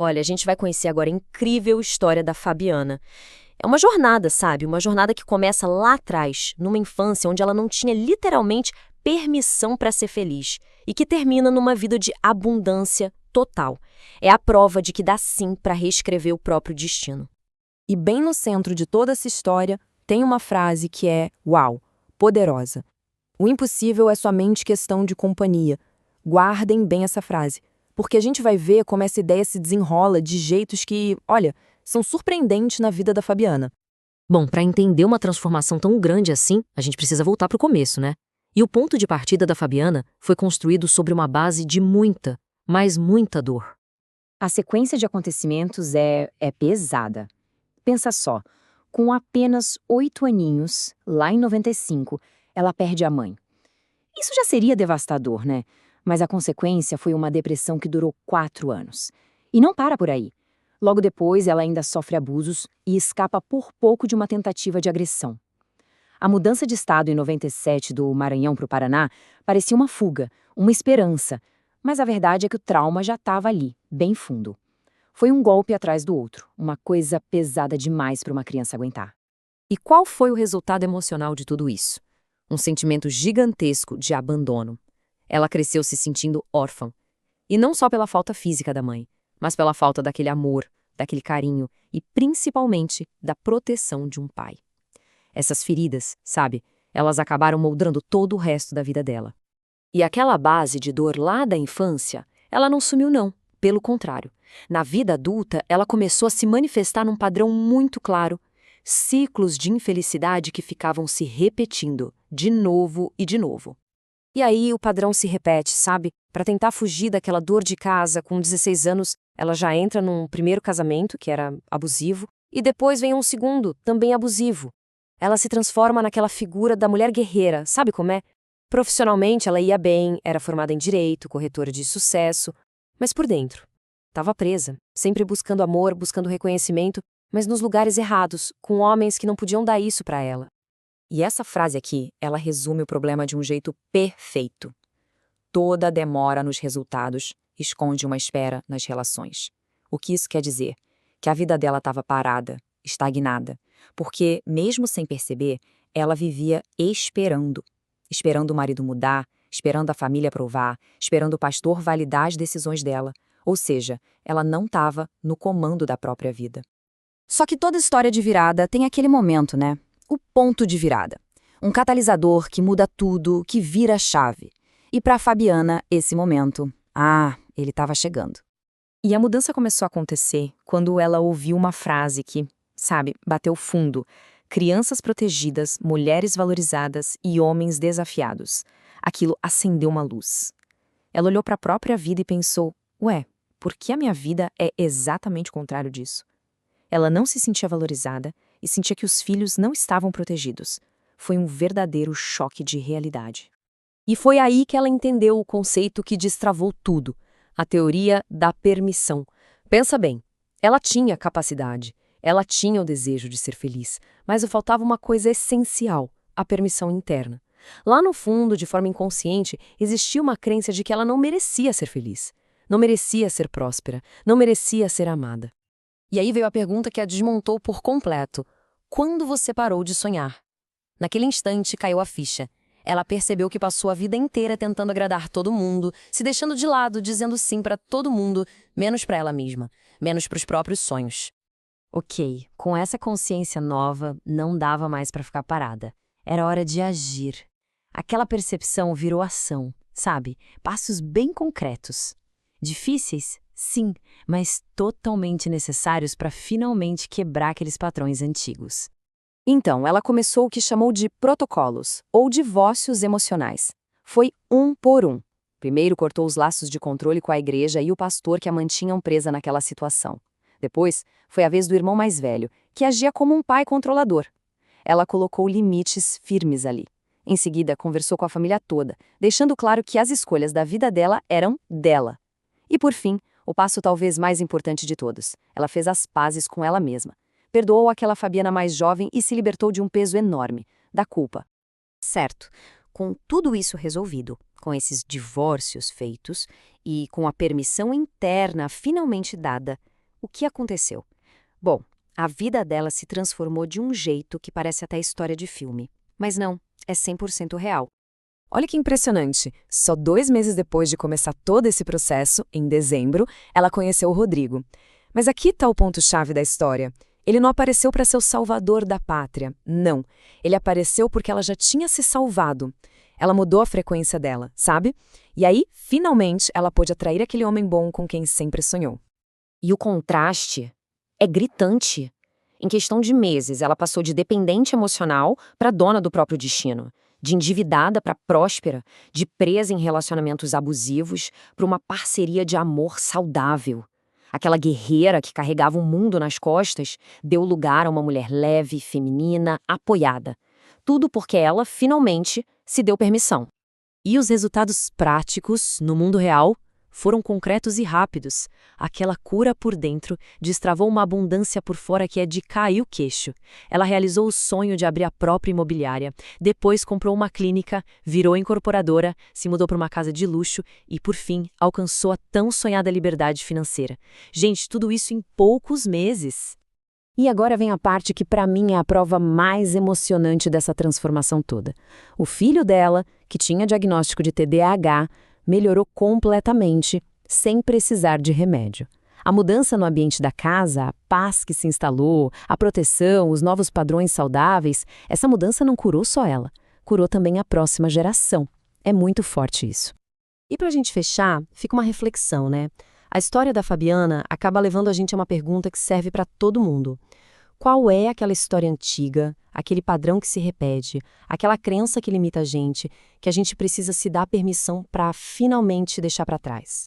Olha, a gente vai conhecer agora a incrível história da Fabiana. É uma jornada, sabe? Uma jornada que começa lá atrás, numa infância onde ela não tinha literalmente permissão para ser feliz e que termina numa vida de abundância total. É a prova de que dá sim para reescrever o próprio destino. E bem no centro de toda essa história tem uma frase que é, uau, poderosa. O impossível é somente questão de companhia. Guardem bem essa frase, porque a gente vai ver como essa ideia se desenrola de jeitos que, olha, são surpreendentes na vida da Fabiana. Bom, para entender uma transformação tão grande assim, a gente precisa voltar para o começo, né? E o ponto de partida da Fabiana foi construído sobre uma base de muita, mas muita dor. A sequência de acontecimentos é pesada. Pensa só, com apenas 8 aninhos, lá em 95, ela perde a mãe. Isso já seria devastador, né? Mas a consequência foi uma depressão que durou 4 anos. E não para por aí. Logo depois, ela ainda sofre abusos e escapa por pouco de uma tentativa de agressão. A mudança de estado em 97 do Maranhão para o Paraná parecia uma fuga, uma esperança. Mas a verdade é que o trauma já estava ali, bem fundo. Foi um golpe atrás do outro, uma coisa pesada demais para uma criança aguentar. E qual foi o resultado emocional de tudo isso? Um sentimento gigantesco de abandono. Ela cresceu se sentindo órfã. E não só pela falta física da mãe, mas pela falta daquele amor, daquele carinho e, principalmente, da proteção de um pai. Essas feridas, sabe, elas acabaram moldando todo o resto da vida dela. E aquela base de dor lá da infância, ela não sumiu não, pelo contrário. Na vida adulta, ela começou a se manifestar num padrão muito claro, ciclos de infelicidade que ficavam se repetindo, de novo e de novo. E aí o padrão se repete, sabe? Para tentar fugir daquela dor de casa, com 16 anos, ela já entra num primeiro casamento, que era abusivo, e depois vem um segundo, também abusivo. Ela se transforma naquela figura da mulher guerreira, sabe como é? Profissionalmente ela ia bem, era formada em direito, corretora de sucesso, mas por dentro estava presa, sempre buscando amor, buscando reconhecimento, mas nos lugares errados, com homens que não podiam dar isso para ela. E essa frase aqui, ela resume o problema de um jeito perfeito. Toda demora nos resultados esconde uma espera nas relações. O que isso quer dizer? Que a vida dela estava parada, estagnada, porque, mesmo sem perceber, ela vivia esperando. Esperando o marido mudar, esperando a família aprovar, esperando o pastor validar as decisões dela. Ou seja, ela não estava no comando da própria vida. Só que toda história de virada tem aquele momento, né? O ponto de virada. Um catalisador que muda tudo, que vira a chave. E para Fabiana, esse momento, ele estava chegando. E a mudança começou a acontecer quando ela ouviu uma frase que, sabe, bateu fundo. Crianças protegidas, mulheres valorizadas e homens desafiados. Aquilo acendeu uma luz. Ela olhou para a própria vida e pensou, ué, por que a minha vida é exatamente o contrário disso? Ela não se sentia valorizada e sentia que os filhos não estavam protegidos. Foi um verdadeiro choque de realidade. E foi aí que ela entendeu o conceito que destravou tudo, a teoria da permissão. Pensa bem, ela tinha capacidade, ela tinha o desejo de ser feliz, mas faltava uma coisa essencial, a permissão interna. Lá no fundo, de forma inconsciente, existia uma crença de que ela não merecia ser feliz, não merecia ser próspera, não merecia ser amada. E aí veio a pergunta que a desmontou por completo. Quando você parou de sonhar? Naquele instante caiu a ficha. Ela percebeu que passou a vida inteira tentando agradar todo mundo, se deixando de lado, dizendo sim para todo mundo, menos para ela mesma, menos para os próprios sonhos. Ok, com essa consciência nova, não dava mais para ficar parada. Era hora de agir. Aquela percepção virou ação, sabe? Passos bem concretos. Difíceis? Sim, mas totalmente necessários para finalmente quebrar aqueles padrões antigos. Então, ela começou o que chamou de protocolos, ou divórcios emocionais. Foi um por um. Primeiro cortou os laços de controle com a igreja e o pastor que a mantinham presa naquela situação. Depois, foi a vez do irmão mais velho, que agia como um pai controlador. Ela colocou limites firmes ali. Em seguida, conversou com a família toda, deixando claro que as escolhas da vida dela eram dela. E por fim, o passo talvez mais importante de todos. Ela fez as pazes com ela mesma. Perdoou aquela Fabiana mais jovem e se libertou de um peso enorme, da culpa. Certo, com tudo isso resolvido, com esses divórcios feitos e com a permissão interna finalmente dada, O que aconteceu? Bom, a vida dela se transformou de um jeito que parece até história de filme. Mas não, é 100% real. Olha que impressionante. Só 2 meses depois de começar todo esse processo, em dezembro, ela conheceu o Rodrigo. Mas aqui está o ponto-chave da história. Ele não apareceu para ser o salvador da pátria. Não. Ele apareceu porque ela já tinha se salvado. Ela mudou a frequência dela, sabe? E aí, finalmente, ela pôde atrair aquele homem bom com quem sempre sonhou. E o contraste é gritante. Em questão de meses, ela passou de dependente emocional para dona do próprio destino, de endividada para próspera, de presa em relacionamentos abusivos para uma parceria de amor saudável. Aquela guerreira que carregava o mundo nas costas deu lugar a uma mulher leve, feminina, apoiada. Tudo porque ela, finalmente, se deu permissão. E os resultados práticos, no mundo real, foram concretos e rápidos. Aquela cura por dentro destravou uma abundância por fora que é de cair o queixo. Ela realizou o sonho de abrir a própria imobiliária, depois comprou uma clínica, virou incorporadora, se mudou para uma casa de luxo e, por fim, alcançou a tão sonhada liberdade financeira. Gente, tudo isso em poucos meses. E agora vem a parte que para mim é a prova mais emocionante dessa transformação toda. O filho dela, que tinha diagnóstico de TDAH, melhorou completamente, sem precisar de remédio. A mudança no ambiente da casa, a paz que se instalou, a proteção, os novos padrões saudáveis, essa mudança não curou só ela, curou também a próxima geração. É muito forte isso. E para a gente fechar, fica uma reflexão, né? A história da Fabiana acaba levando a gente a uma pergunta que serve para todo mundo. Qual é aquela história antiga, aquele padrão que se repete, aquela crença que limita a gente, que a gente precisa se dar permissão para finalmente deixar para trás?